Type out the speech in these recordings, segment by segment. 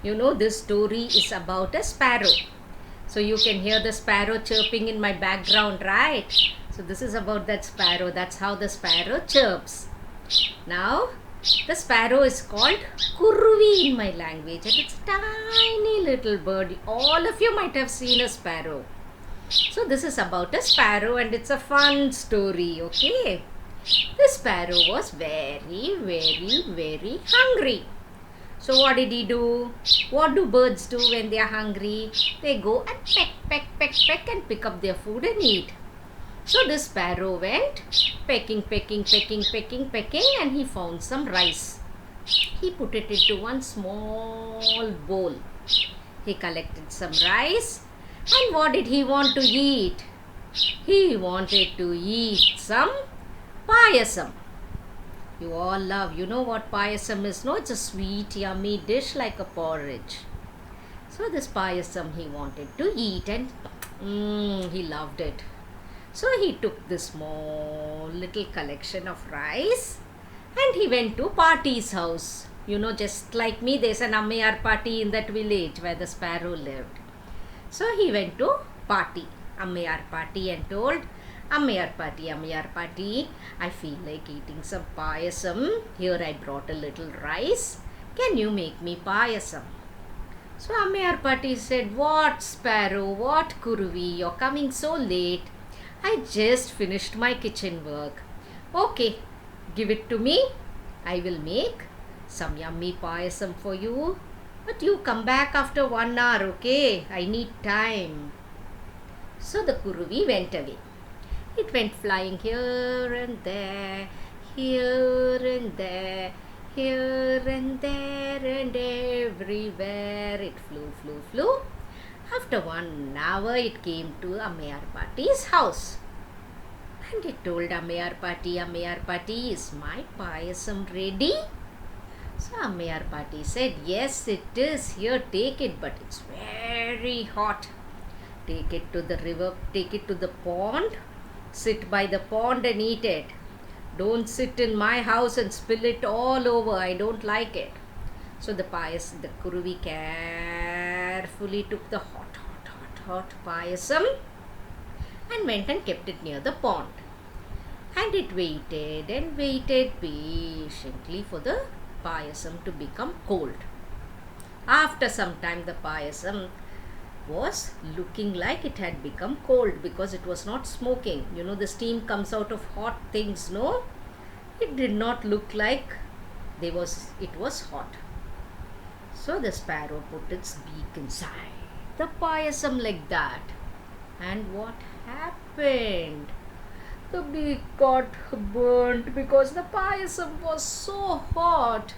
You know, this story is about a sparrow. So you can hear the sparrow chirping in my background, right? So this is about that sparrow. That's how the sparrow chirps. Now, the sparrow is called Kuruvi in my language, and it's a tiny little bird. All of you might have seen a sparrow. So this is about a sparrow, and it's a fun story, okay? The sparrow was very, very, very hungry. So what did he do? What do birds do when they are hungry? They go and peck and pick up their food and eat. So this sparrow went pecking and he found some rice. He put it into one small bowl. He collected some rice, and what did he want to eat? He wanted to eat some payasam. You all love, you know what payasam is, no? It's a sweet, yummy dish like a porridge. So this payasam he wanted to eat, and he loved it. So he took this small little collection of rice and he went to Party's house. You know, just like me, there's an Ammayar party in that village where the sparrow lived. So he went to Ammayar party, and told, Ammayar party, I feel like eating some payasam. Here I brought a little rice. Can you make me payasam? So Ammayar party said, what sparrow, what Kuruvi, you're coming so late. I just finished my kitchen work. Okay, give it to me. I will make some yummy payasam for you. But you come back after 1 hour, okay? I need time. So the Kuruvi went away. It went flying here and there, here and there, here and there, and everywhere. It flew. After 1 hour, it came to Ammayar Pati's house. And it told Ammayar Pati, is my payasam ready? So Ammayar Pati said, yes, it is. Here, take it, but it's very hot. Take it to the river, take it to the pond, sit by the pond and eat it. Don't sit in my house and spill it all over. I don't like it. So the Kuruvi carefully took the hot payasam and went and kept it near the pond. And it waited and waited patiently for the payasam to become cold. After some time, the payasam was looking like it had become cold because it was not smoking. You know, the steam comes out of hot things, no? It did not look like it was hot. So the sparrow put its beak inside the payasam like that. And what happened? The beak got burnt because the payasam was so hot.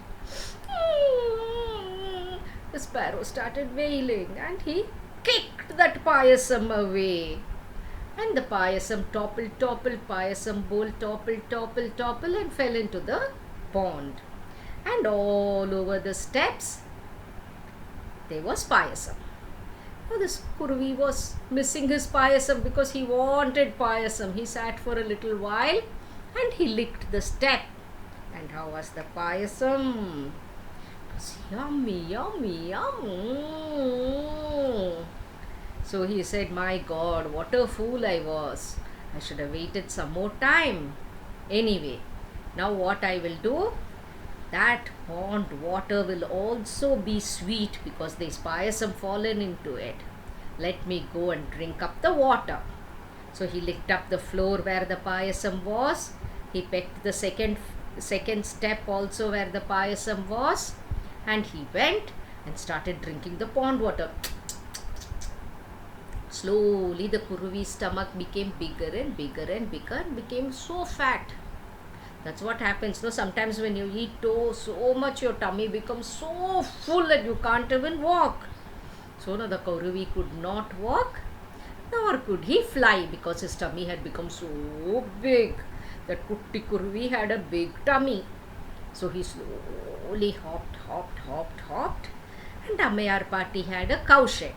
The sparrow started wailing and he kicked that payasam away. And the payasam toppled, payasam bowl toppled and fell into the pond. And all over the steps, there was payasam. Now this Kuruvi was missing his payasam because he wanted payasam. He sat for a little while and he licked the step. And how was the payasam? It was yummy. So he said, my God, what a fool I was. I should have waited some more time. Anyway, now what I will do? That pond water will also be sweet because there's payasam fallen into it. Let me go and drink up the water. So he licked up the floor where the payasam was. He pecked the second step also where the payasam was. And he went and started drinking the pond water. Slowly the Kuruvi's stomach became bigger and became so fat. That's what happens. No, sometimes when you eat so much, your tummy becomes so full that you can't even walk. So now the Kuruvi could not walk, nor could he fly because his tummy had become so big. That Kutti Kuruvi had a big tummy. So he slowly hopped, and Ammayar Pati had a cow shed.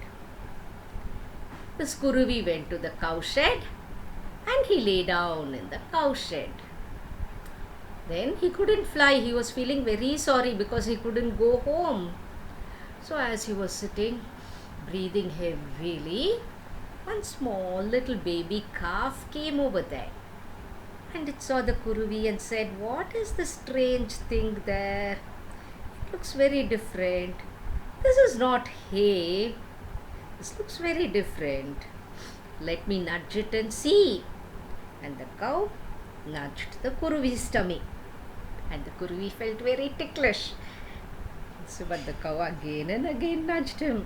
This Kuruvi went to the cow shed and he lay down in the cow shed. Then he couldn't fly. He was feeling very sorry because he couldn't go home. So as he was sitting, breathing heavily, one small little baby calf came over there. And it saw the Kuruvi and said, "What is this strange thing there? It looks very different. This is not hay. This looks very different. Let me nudge it and see." And the cow nudged the Kuruvi's tummy. And the Kuruvi felt very ticklish. So, but the cow again and again nudged him.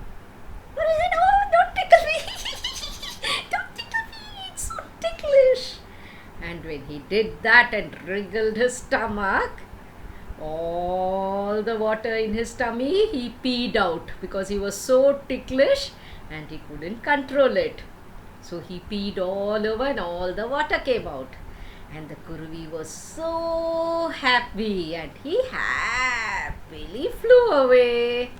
But he said, "Oh, don't tickle me! Don't tickle me! It's so ticklish." And when he did that and wriggled his stomach, all the water in his tummy he peed out because he was so ticklish and he couldn't control it. So he peed all over and all the water came out. And the Kuruvi was so happy and he happily flew away.